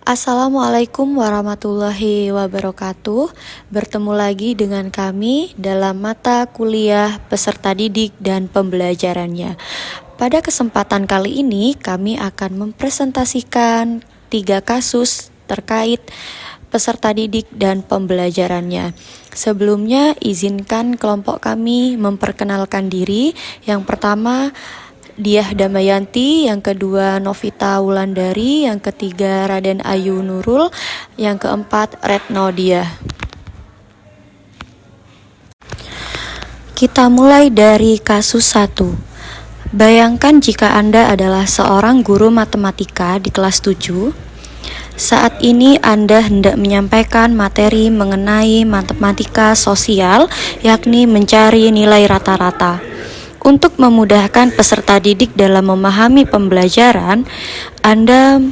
Assalamualaikum warahmatullahi wabarakatuh. Bertemu lagi dengan kami dalam mata kuliah peserta didik dan pembelajarannya. Pada kesempatan kali ini kami akan mempresentasikan 3 kasus terkait peserta didik dan pembelajarannya. Sebelumnya izinkan kelompok kami memperkenalkan diri. Yang pertama Diah Damayanti, yang kedua Novita Wulandari, yang ketiga Raden Ayu Nurul, yang keempat Retno Diah. Kita mulai dari kasus 1. Bayangkan jika Anda adalah seorang guru matematika di kelas 7. Saat ini Anda hendak menyampaikan materi mengenai matematika sosial, yakni mencari nilai rata-rata. Untuk memudahkan peserta didik dalam memahami pembelajaran, Anda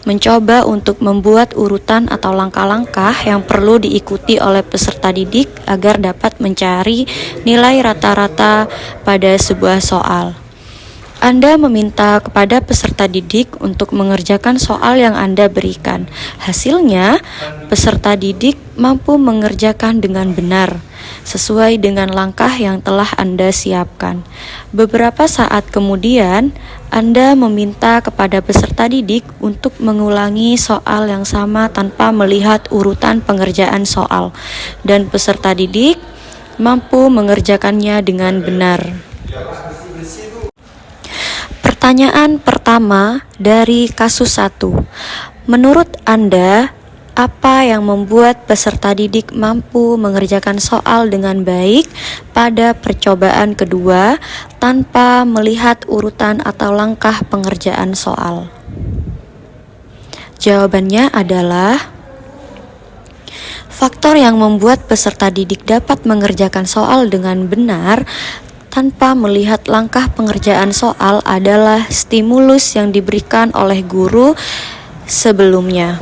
mencoba untuk membuat urutan atau langkah-langkah yang perlu diikuti oleh peserta didik agar dapat mencari nilai rata-rata pada sebuah soal. Anda meminta kepada peserta didik untuk mengerjakan soal yang Anda berikan. Hasilnya, peserta didik mampu mengerjakan dengan benar, sesuai dengan langkah yang telah Anda siapkan. Beberapa saat kemudian, Anda meminta kepada peserta didik untuk mengulangi soal yang sama tanpa melihat urutan pengerjaan soal, dan peserta didik mampu mengerjakannya dengan benar. Pertanyaan pertama dari kasus 1. Menurut Anda, apa yang membuat peserta didik mampu mengerjakan soal dengan baik pada percobaan kedua tanpa melihat urutan atau langkah pengerjaan soal? Jawabannya adalah faktor yang membuat peserta didik dapat mengerjakan soal dengan benar tanpa melihat langkah pengerjaan soal adalah stimulus yang diberikan oleh guru sebelumnya.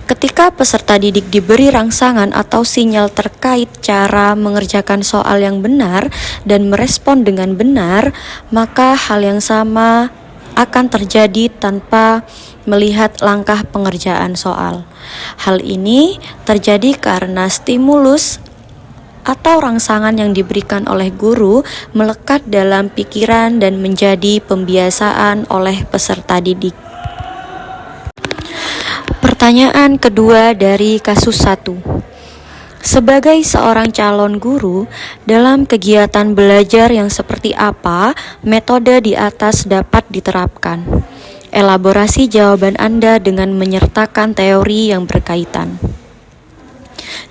Ketika peserta didik diberi rangsangan atau sinyal terkait cara mengerjakan soal yang benar dan merespon dengan benar, maka hal yang sama akan terjadi tanpa melihat langkah pengerjaan soal. Hal ini terjadi karena stimulus atau rangsangan yang diberikan oleh guru melekat dalam pikiran dan menjadi pembiasaan oleh peserta didik. Pertanyaan kedua dari kasus 1. Sebagai seorang calon guru, dalam kegiatan belajar yang seperti apa metode di atas dapat diterapkan? Elaborasi jawaban Anda dengan menyertakan teori yang berkaitan.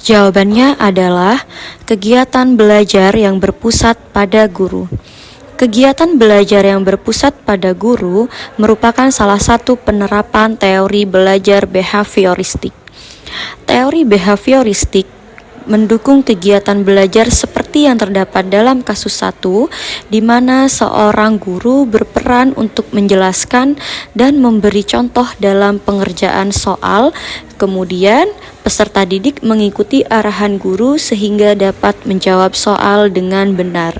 Jawabannya adalah kegiatan belajar yang berpusat pada guru. Kegiatan belajar yang berpusat pada guru merupakan salah satu penerapan teori belajar behavioristik. Teori behavioristik mendukung kegiatan belajar seperti yang terdapat dalam kasus 1, di mana seorang guru berperan untuk menjelaskan dan memberi contoh dalam pengerjaan soal. Kemudian, peserta didik mengikuti arahan guru sehingga dapat menjawab soal dengan benar.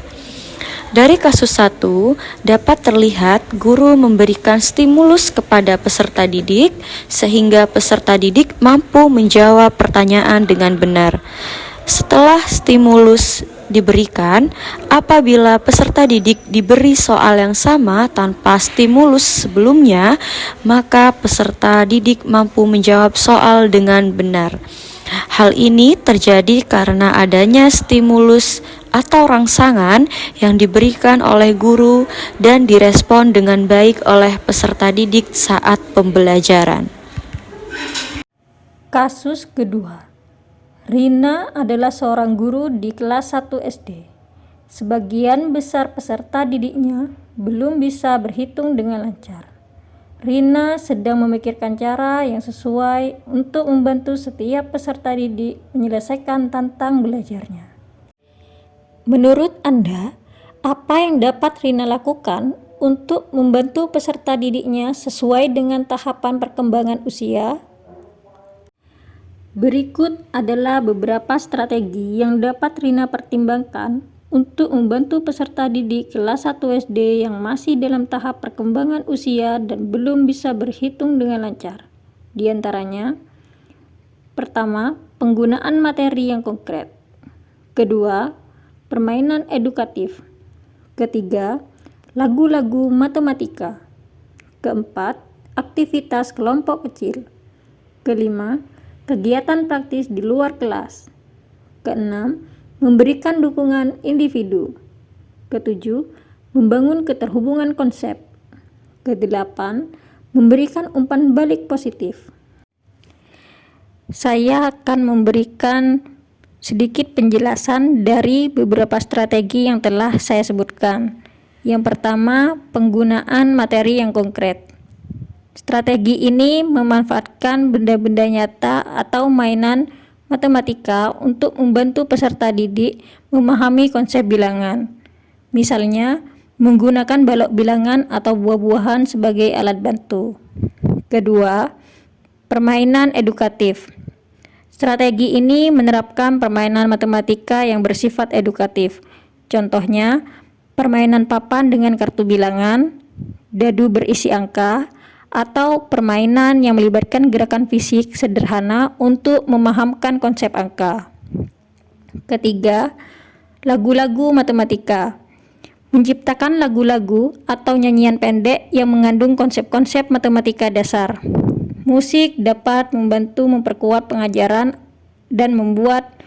Dari kasus 1, dapat terlihat guru memberikan stimulus kepada peserta didik sehingga peserta didik mampu menjawab pertanyaan dengan benar. Setelah stimulus diberikan, apabila peserta didik diberi soal yang sama tanpa stimulus sebelumnya, maka peserta didik mampu menjawab soal dengan benar. Hal ini terjadi karena adanya stimulus atau rangsangan yang diberikan oleh guru dan direspon dengan baik oleh peserta didik saat pembelajaran. Kasus kedua. Rina adalah seorang guru di kelas 1 SD. Sebagian besar peserta didiknya belum bisa berhitung dengan lancar. Rina sedang memikirkan cara yang sesuai untuk membantu setiap peserta didik menyelesaikan tantang belajarnya. Menurut Anda, apa yang dapat Rina lakukan untuk membantu peserta didiknya sesuai dengan tahapan perkembangan usia? Berikut adalah beberapa strategi yang dapat Rina pertimbangkan untuk membantu peserta didik kelas 1 SD yang masih dalam tahap perkembangan usia dan belum bisa berhitung dengan lancar. Di antaranya, pertama, penggunaan materi yang konkret. Kedua, permainan edukatif. Ketiga, lagu-lagu matematika. Keempat, aktivitas kelompok kecil. Kelima, kegiatan praktis di luar kelas. Keenam, memberikan dukungan individu. Ketujuh, membangun keterhubungan konsep. Kedelapan, memberikan umpan balik positif. Saya akan memberikan sedikit penjelasan dari beberapa strategi yang telah saya sebutkan. Yang pertama, penggunaan materi yang konkret. Strategi ini memanfaatkan benda-benda nyata atau mainan matematika untuk membantu peserta didik memahami konsep bilangan. Misalnya, menggunakan balok bilangan atau buah-buahan sebagai alat bantu. Kedua, permainan edukatif. Strategi ini menerapkan permainan matematika yang bersifat edukatif. Contohnya, permainan papan dengan kartu bilangan, dadu berisi angka, atau permainan yang melibatkan gerakan fisik sederhana untuk memahamkan konsep angka. Ketiga, lagu-lagu matematika. Menciptakan lagu-lagu atau nyanyian pendek yang mengandung konsep-konsep matematika dasar. Musik dapat membantu memperkuat pengajaran dan membuat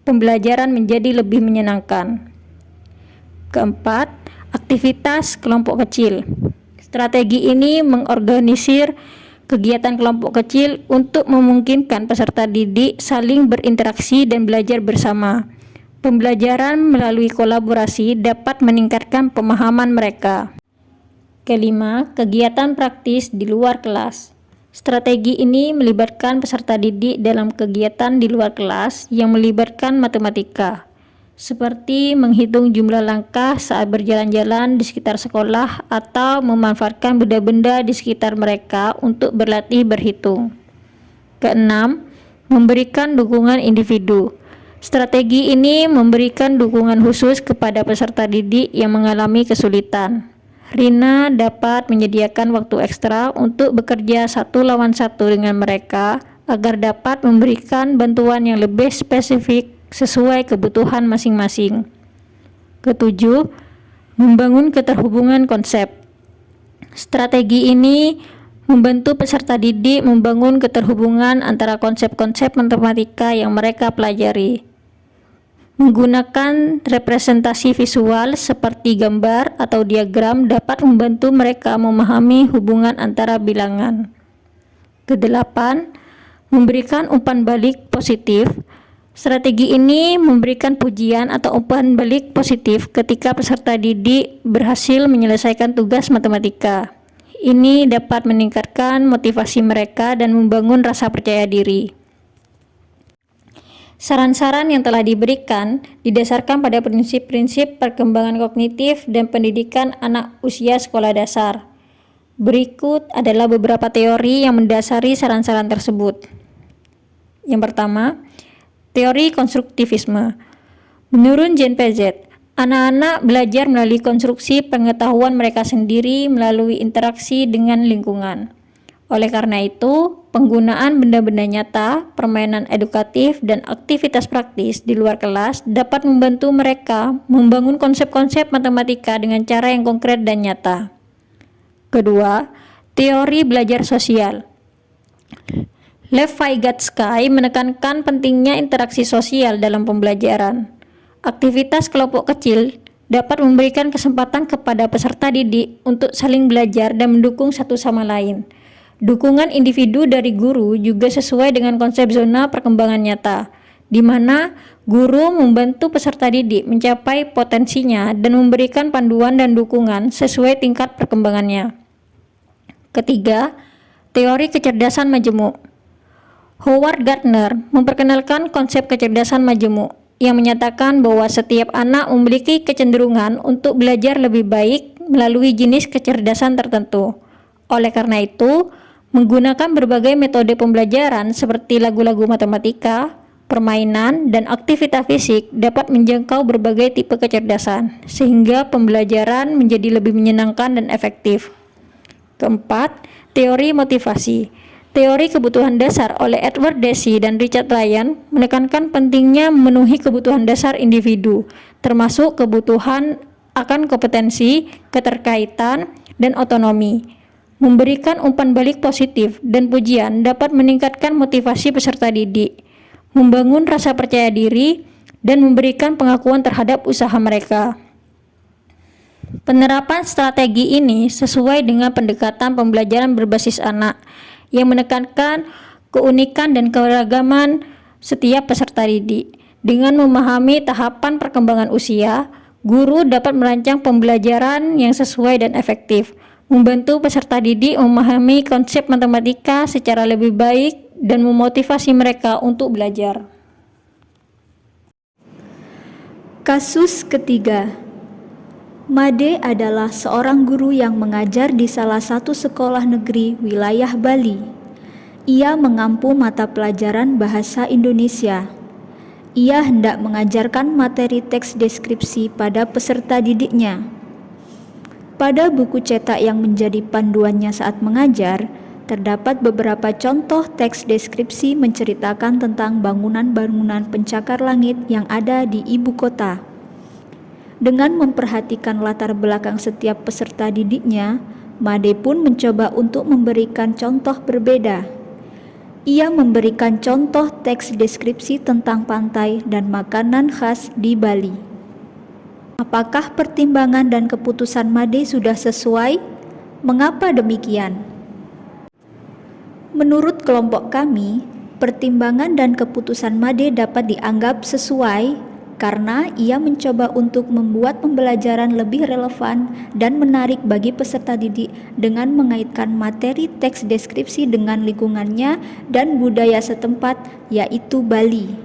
pembelajaran menjadi lebih menyenangkan. Keempat, aktivitas kelompok kecil. Strategi ini mengorganisir kegiatan kelompok kecil untuk memungkinkan peserta didik saling berinteraksi dan belajar bersama. Pembelajaran melalui kolaborasi dapat meningkatkan pemahaman mereka. Kelima, kegiatan praktis di luar kelas. Strategi ini melibatkan peserta didik dalam kegiatan di luar kelas yang melibatkan matematika, seperti menghitung jumlah langkah saat berjalan-jalan di sekitar sekolah atau memanfaatkan benda-benda di sekitar mereka untuk berlatih berhitung. Keenam, memberikan dukungan individu. Strategi ini memberikan dukungan khusus kepada peserta didik yang mengalami kesulitan. Rina dapat menyediakan waktu ekstra untuk bekerja 1-on-1 dengan mereka agar dapat memberikan bantuan yang lebih spesifik sesuai kebutuhan masing-masing. Ketujuh, membangun keterhubungan konsep. Strategi ini membantu peserta didik membangun keterhubungan antara konsep-konsep matematika yang mereka pelajari. Menggunakan representasi visual seperti gambar atau diagram dapat membantu mereka memahami hubungan antara bilangan. Kedelapan, memberikan umpan balik positif. Strategi ini memberikan pujian atau umpan balik positif ketika peserta didik berhasil menyelesaikan tugas matematika. Ini dapat meningkatkan motivasi mereka dan membangun rasa percaya diri. Saran-saran yang telah diberikan didasarkan pada prinsip-prinsip perkembangan kognitif dan pendidikan anak usia sekolah dasar. Berikut adalah beberapa teori yang mendasari saran-saran tersebut. Yang pertama, teori konstruktivisme. Menurut Jean Piaget, anak-anak belajar melalui konstruksi pengetahuan mereka sendiri melalui interaksi dengan lingkungan. Oleh karena itu, penggunaan benda-benda nyata, permainan edukatif, dan aktivitas praktis di luar kelas dapat membantu mereka membangun konsep-konsep matematika dengan cara yang konkret dan nyata. Kedua, teori belajar sosial. Lev Vygotsky menekankan pentingnya interaksi sosial dalam pembelajaran. Aktivitas kelompok kecil dapat memberikan kesempatan kepada peserta didik untuk saling belajar dan mendukung satu sama lain. Dukungan individu dari guru juga sesuai dengan konsep zona perkembangan nyata, di mana guru membantu peserta didik mencapai potensinya dan memberikan panduan dan dukungan sesuai tingkat perkembangannya. Ketiga, teori kecerdasan majemuk. Howard Gardner memperkenalkan konsep kecerdasan majemuk yang menyatakan bahwa setiap anak memiliki kecenderungan untuk belajar lebih baik melalui jenis kecerdasan tertentu. Oleh karena itu, menggunakan berbagai metode pembelajaran seperti lagu-lagu matematika, permainan, dan aktivitas fisik dapat menjangkau berbagai tipe kecerdasan, sehingga pembelajaran menjadi lebih menyenangkan dan efektif. Keempat, teori motivasi. Teori kebutuhan dasar oleh Edward Deci dan Richard Ryan menekankan pentingnya memenuhi kebutuhan dasar individu, termasuk kebutuhan akan kompetensi, keterkaitan, dan otonomi. Memberikan umpan balik positif dan pujian dapat meningkatkan motivasi peserta didik, membangun rasa percaya diri, dan memberikan pengakuan terhadap usaha mereka. Penerapan strategi ini sesuai dengan pendekatan pembelajaran berbasis anak yang menekankan keunikan dan keragaman setiap peserta didik. Dengan memahami tahapan perkembangan usia, guru dapat merancang pembelajaran yang sesuai dan efektif, membantu peserta didik memahami konsep matematika secara lebih baik dan memotivasi mereka untuk belajar. Kasus ketiga. Made adalah seorang guru yang mengajar di salah satu sekolah negeri wilayah Bali. Ia mengampu mata pelajaran bahasa Indonesia. Ia hendak mengajarkan materi teks deskripsi pada peserta didiknya. Pada buku cetak yang menjadi panduannya saat mengajar, terdapat beberapa contoh teks deskripsi menceritakan tentang bangunan-bangunan pencakar langit yang ada di ibu kota. Dengan memperhatikan latar belakang setiap peserta didiknya, Made pun mencoba untuk memberikan contoh berbeda. Ia memberikan contoh teks deskripsi tentang pantai dan makanan khas di Bali. Apakah pertimbangan dan keputusan Made sudah sesuai? Mengapa demikian? Menurut kelompok kami, pertimbangan dan keputusan Made dapat dianggap sesuai karena ia mencoba untuk membuat pembelajaran lebih relevan dan menarik bagi peserta didik dengan mengaitkan materi teks deskripsi dengan lingkungannya dan budaya setempat, yaitu Bali.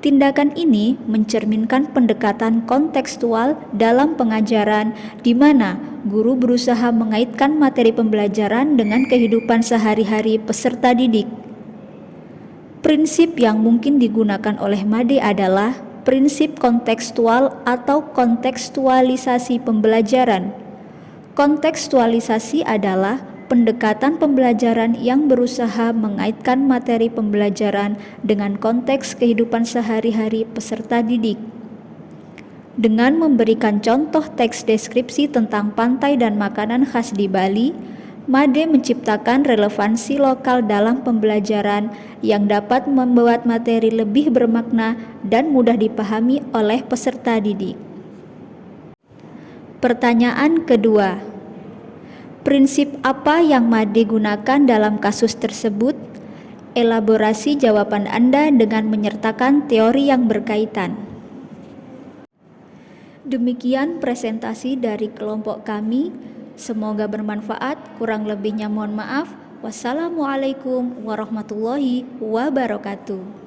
Tindakan ini mencerminkan pendekatan kontekstual dalam pengajaran, di mana guru berusaha mengaitkan materi pembelajaran dengan kehidupan sehari-hari peserta didik. Prinsip yang mungkin digunakan oleh Made adalah prinsip kontekstual atau kontekstualisasi pembelajaran. Kontekstualisasi adalah pendekatan pembelajaran yang berusaha mengaitkan materi pembelajaran dengan konteks kehidupan sehari-hari peserta didik. Dengan memberikan contoh teks deskripsi tentang pantai dan makanan khas di Bali, Made menciptakan relevansi lokal dalam pembelajaran yang dapat membuat materi lebih bermakna dan mudah dipahami oleh peserta didik. Pertanyaan kedua. Prinsip apa yang Made gunakan dalam kasus tersebut? Elaborasi jawaban Anda dengan menyertakan teori yang berkaitan. Demikian presentasi dari kelompok kami. Semoga bermanfaat, kurang lebihnya mohon maaf. Wassalamualaikum warahmatullahi wabarakatuh.